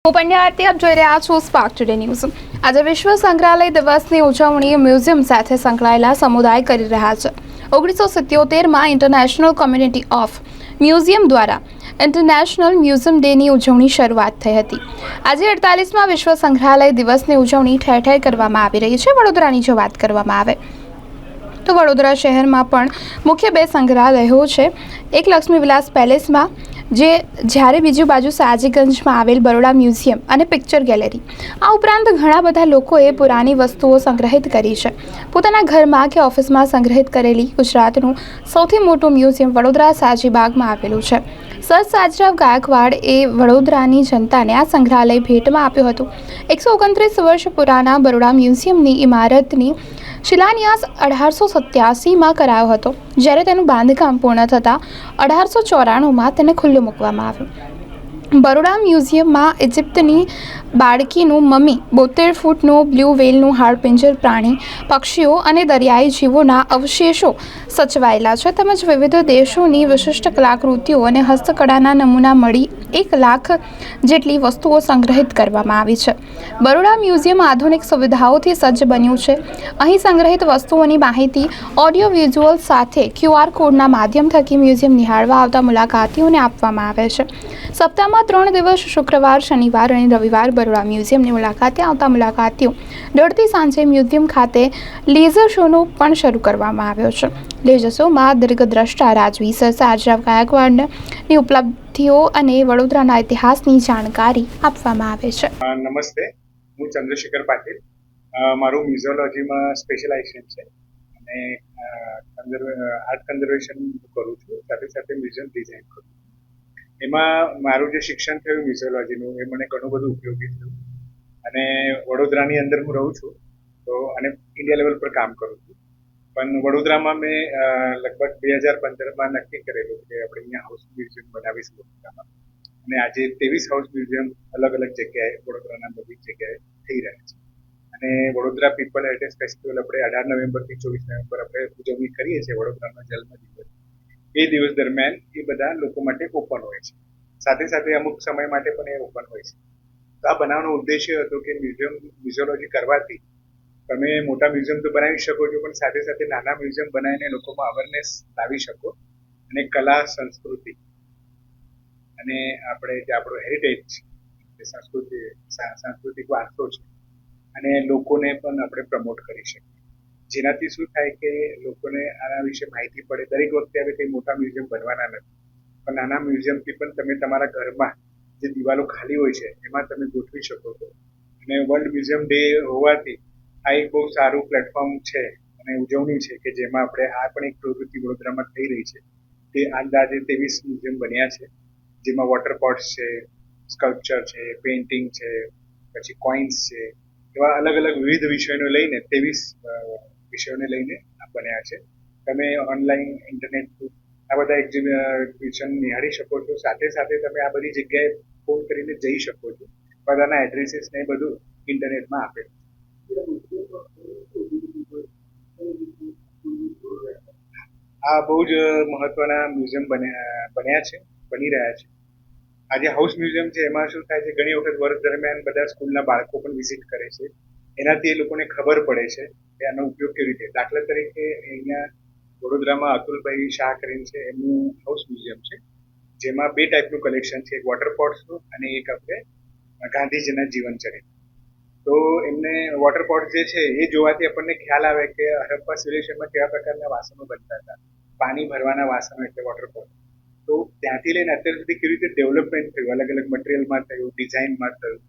હું પંડ્યા આરતી આપ જોઈ રહ્યા છો સ્પાર્ક ટુડે ન્યૂઝ। આજે વિશ્વ સંગ્રહાલય દિવસની ઉજવણી મ્યુઝિયમ સાથે સંકળાયેલા સમુદાય કરી રહ્યા છે। 1977માં ઇન્ટરનેશનલ કોમ્યુનિટી ઓફ મ્યુઝિયમ દ્વારા ઇન્ટરનેશનલ મ્યુઝિયમ ડેની ઉજવણી શરૂઆત થઈ હતી। આજે 48મા વિશ્વ સંગ્રહાલય દિવસની ઉજવણી ઠેર ઠેર કરવામાં આવી રહી છે। વડોદરાની જો વાત કરવામાં આવે તો વડોદરા શહેરમાં પણ મુખ્ય બે સંગ્રહાલયો છે। એક લક્ષ્મી વિલાસ પેલેસમાં જ્યારે બીજી બાજુ સાજીગંજમાં આવેલ બરોડા મ્યુઝિયમ અને પિક્ચર ગેલેરી। આ ઉપરાંત ઘણા બધા લોકોએ પુરાની વસ્તુઓ સંગ્રહિત કરી છે। પોતાના ઘરમાં કે ઓફિસમાં સંગ્રહિત કરેલી ગુજરાતનું સૌથી મોટું મ્યુઝિયમ વડોદરા સાજીબાગમાં આવેલું છે। સર સાજરાવ ગાયકવાડ એ વડોદરાની જનતાને આ સંગ્રહાલય ભેટમાં આપ્યું હતું। 129 વર્ષ પુરાના બરોડા મ્યુઝિયમની ઇમારતની શિલાન્યાસ 1887માં કરાયો હતો, જ્યારે તેનું બાંધકામ પૂર્ણ થતાં 1894માં તેને ખુલ્લું મૂકવામાં આવ્યું। બરોડા મ્યુઝિયમમાં ઇજિપ્તની બાળકીનું મમી, 72 ફૂટનું બ્લુ વ્હેલનું હાડપિંજર પ્રાણી, પક્ષીઓ અને દરિયાઈ જીવોના અવશેષો સચવાયેલા છે, તેમજ વિવિધ દેશોની વિશિષ્ટ કલાકૃતિઓ અને હસ્તકળાના નમૂના મળી 1 લાખ જેટલી વસ્તુઓ સંગ્રહિત કરવામાં આવી છે। બરોડા મ્યુઝિયમ આધુનિક સુવિધાઓથી સજ્જ બન્યું છે। અહીં સંગ્રહિત વસ્તુઓની માહિતી ઓડિયો વિઝ્યુઅલ સાથે QR કોડના માધ્યમ થકી મ્યુઝિયમ નિહાળવા આવતા મુલાકાતીઓને આપવામાં આવે છે। સપ્તાહમાં 3 દિવસ શુક્રવાર, શનિવાર અને રવિવાર બરોડા મ્યુઝિયમની મુલાકાતે આવતા મુલાકાતીઓ દોડતી સાંજે મ્યુઝિયમ ખાતે લેઝર શોનો પણ શરૂ કરવામાં આવ્યો છે। લેઝર શોમાં દીર્ઘદ્રષ્ટા રાજવી સર સાજરાવ ગાયકવાડની ઉપલબ્ધિઓ અને વડોદરાના ઇતિહાસની જાણકારી આપવામાં આવે છે। નમસ્તે, હું ચંદ્રશેખર પાટીલ। મારું મ્યુઝિયોલોજીમાં સ્પેશિયલાઇઝેશન છે અને આર્ટ કન્ઝર્વેશન કરું છું, સાથે સાથે મ્યુઝિયમ ડિઝાઇન કરું છું। એમાં મારું જે શિક્ષણ થયું મ્યુઝિયોલોજીનું એ મને ઘણું બધું ઉપયોગી થયું અને વડોદરાની અંદર હું રહું છું તો અને ઇન્ડિયા લેવલ પર કામ કરું છું। પણ વડોદરામાં મેં લગભગ 2015માં નક્કી કરેલું કે આપણે અહીંયા હાઉસ મ્યુઝિયમ બનાવીશું વડોદરામાં, અને આજે 23 હાઉસ મ્યુઝિયમ અલગ અલગ જગ્યાએ વડોદરાના બધી જગ્યાએ થઈ રહ્યા છે। અને વડોદરા પીપલ હેરિટેજ ફેસ્ટિવલ આપણે 18 નવેમ્બરથી 24 નવેમ્બર આપણે ઉજવણી કરીએ છીએ વડોદરાનો જન્મદિવસ। એ દિવસ દરમિયાન એ બધા લોકો માટે ઓપન હોય છે, સાથે સાથે અમુક સમય માટે પણ એ ઓપન હોય છે। તો આ બનાવવાનો ઉદ્દેશ્ય હતો કે મ્યુઝિયોલોજી કરવાથી તમે મોટા મ્યુઝિયમ તો બનાવી શકો છો, પણ સાથે સાથે નાના મ્યુઝિયમ બનાવીને લોકોમાં અવેરનેસ લાવી શકો અને કલા, સંસ્કૃતિ અને આપણે જે આપણો હેરિટેજ છે, સાંસ્કૃતિક વારસો છે, અને લોકોને પણ આપણે પ્રમોટ કરી શકીએ। જેનાથી શું થાય કે લોકોને આના વિશે માહિતી પડે। દરેક વખતે હવે કંઈ મોટા મ્યુઝિયમ બનવાના નથી, પણ નાના મ્યુઝિયમથી પણ તમે તમારા ઘરમાં જે દિવાલો ખાલી હોય છે એમાં તમે ગોઠવી શકો છો। અને વર્લ્ડ મ્યુઝિયમ ડે હોવાથી આ એક બહુ સારું પ્લેટફોર્મ છે અને ઉજવણી છે કે જેમાં આપણે આ પણ એક પ્રવૃત્તિ વડોદરામાં થઈ રહી છે। તે અંદાજે 23 મ્યુઝિયમ બન્યા છે, જેમાં વોટર પોટ્સ છે, સ્કલ્પચર છે, પેઇન્ટિંગ છે, પછી કોઇન્સ છે, એવા અલગ અલગ વિવિધ વિષયોને લઈને 23 વિષયોને લઈને આ બન્યા છે। તમે ઓનલાઈન ઇન્ટરનેટ થ્રુ આ બધા એક્ઝિબિશન નિહાળી શકો છો। સાથે સાથે તમે આ બધી જગ્યાએ ફોન કરીને જઈ શકો છો, બધાના એડ્રેસીસ ને બધું ઇન્ટરનેટમાં આપેલું છે। આ બહુ જ મહત્વના મ્યુઝિયમ બન્યા છે, બની રહ્યા છે। આજે હાઉસ મ્યુઝિયમ છે એમાં શું થાય છે, ઘણી વખત વર્ષ દરમિયાન બધા સ્કૂલના બાળકો પણ વિઝિટ કરે છે, એનાથી એ લોકોને ખબર પડે છે કે આનો ઉપયોગ કેવી રીતે। દાખલા તરીકે અહીંયા વડોદરામાં અતુલભાઈ શાહ કરીને છે, એમનું હાઉસ મ્યુઝિયમ છે, જેમાં 2 ટાઈપનું કલેક્શન છે, એક વોટર પોટ્સનું અને એક આપણે ગાંધીજીના જીવનચરિત્ર। તો એમને વોટર પોટ્સ જે છે એ જોવાથી આપણને ખ્યાલ આવે કે હડપ્પા સિવિલાઇઝેશનમાં કેવા પ્રકારના વાસણો બનતા હતા, પાણી ભરવાના વાસણો એટલે વોટર પોટ। તો ત્યાંથી લઈને અત્યાર સુધી કેવી રીતે ડેવલપમેન્ટ થયું, અલગ અલગ મટીરિયલમાં થયું, ડિઝાઇનમાં થયું,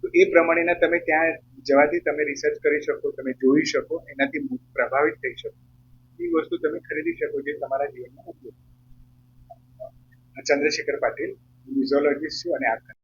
તો એ પ્રમાણેના તમે ત્યાં જવાથી તમે રિસર્ચ કરી શકો, તમે જોઈ શકો, એનાથી પ્રભાવિત થઈ શકો, એ વસ્તુ તમે ખરીદી શકો જે તમારા જીવનમાં ઉપયોગ। ચંદ્રશેખર પાટીલ, મ્યુઝિયોલોજીસ્ટ છું અને આર્ટ